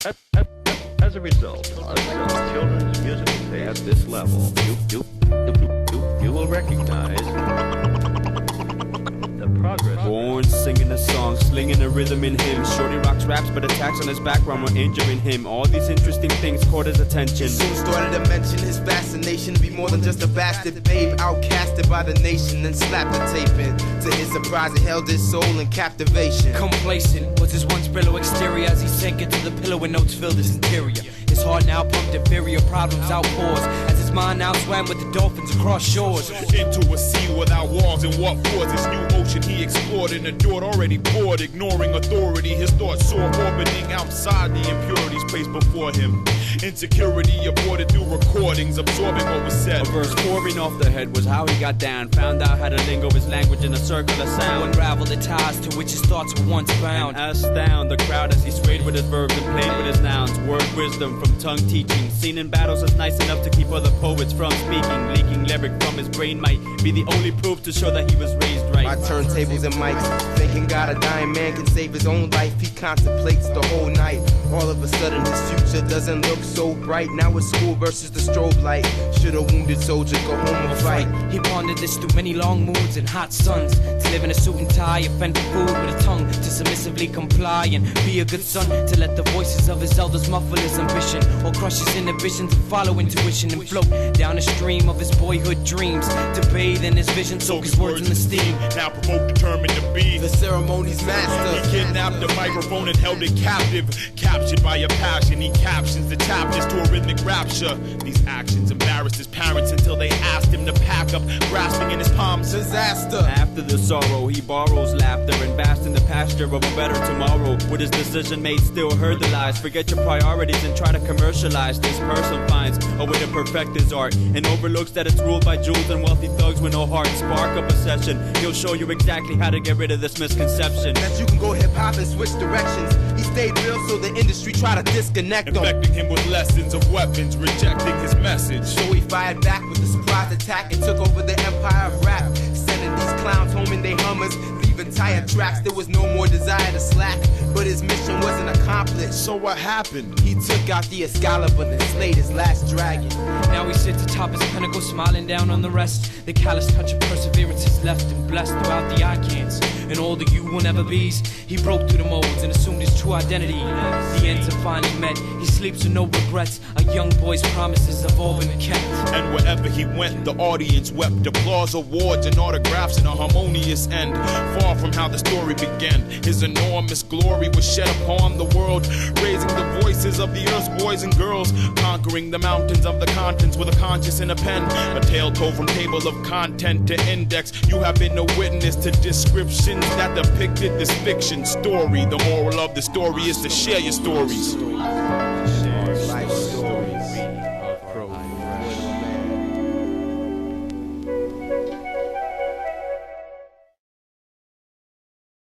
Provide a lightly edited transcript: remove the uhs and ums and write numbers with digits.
As a result of some children's musical taste at this level, you will recognize the progress. Born singing a song, slinging a rhythm in him. Shorty rocks raps, but attacks on his background were injuring him. All these interesting things caught his attention. Soon started to mention his fascination, be more than just a bastard babe, outcasted by the nation and slapped the tape in. To his surprise, it held his soul in captivation. Complacent was his once brillow exterior as he sank into the pillow and notes filled his interior. His heart now pumped inferior problems outpours as his mind now swam with the dolphins across shores. Into a sea without walls, and what was this new ocean he explored and adored, already bored, ignoring authority. His thoughts soar, orbiting outside the impurities placed before him. Insecurity aborted through recordings, absorbing what was said. A verse pouring off the head was how he got down. Found out how to lingo his language in a circular sound. Unravel the ties to which his thoughts were once bound. And astound the crowd as he swayed with his verbs and played with his nouns. Word wisdom from tongue teaching. Seen in battles as nice enough to keep other poets from speaking. Leaking lyric from his brain might be the only proof to show that he was raised right. By turntables and mics, thinking God, a dying man can save his own life. He contemplates the whole night. All of a sudden his future doesn't look so bright. Now it's school versus the strobe light. Should a wounded soldier go home and fight? He pondered this through many long moods and hot suns. To live in a suit and tie, offend for food with a tongue. To submissively comply and be a good son. To let the voices of his elders muffle his ambition, or crush his inhibitions and follow intuition and float down the stream of his boyhood dreams. To bathe in his vision, soak his words in the steam. Now provoked, determined to be the ceremony's master. He kidnapped the microphone and held it captive. Captured by a passion, he captions the chapters to a rhythmic rapture. These actions embarrassed his parents until they asked him to pack up, grasping in his palms disaster. After the sorrow, he borrows laughter and basks in the pasture of a better tomorrow. With his decision made, still heard the lies. Forget your priorities and try to commercialize. This person finds a way to perfect his art and overlooks that it's ruled by jewels and wealthy thugs with no heart. Spark up a session, he'll show you exactly how to get rid of this misconception that you can go hip-hop and switch directions. He stayed real so the industry tried to disconnect him, infecting him with lessons of weapons, rejecting his message. So he fired back with a surprise attack and took over the empire of rap, sending these clowns home in their Hummers, leaving tire tracks. There was no more desire to slack, but his mission wasn't accomplished. So what happened? He took out the Excalibur and slayed his last dragon. Now he sits atop his pinnacle, smiling down on the rest. The callous touch of perseverance is left and blessed throughout the icons. And all the you will never be's, he broke through the molds and assumed his true identity. The ends are finally met, he sleeps with no regrets. A young boy's promises have all been kept. And wherever he went, the audience wept. Applause, awards, and autographs in a harmonious end. Far from how the story began, his enormous glory was shed upon the world, raising the voices of the earth's boys and girls, conquering the mountains of the continents with a conscience and a pen. A tale told from table of content to index. You have been a witness to descriptions that depicted this fiction story. The moral of the story is to share your stories.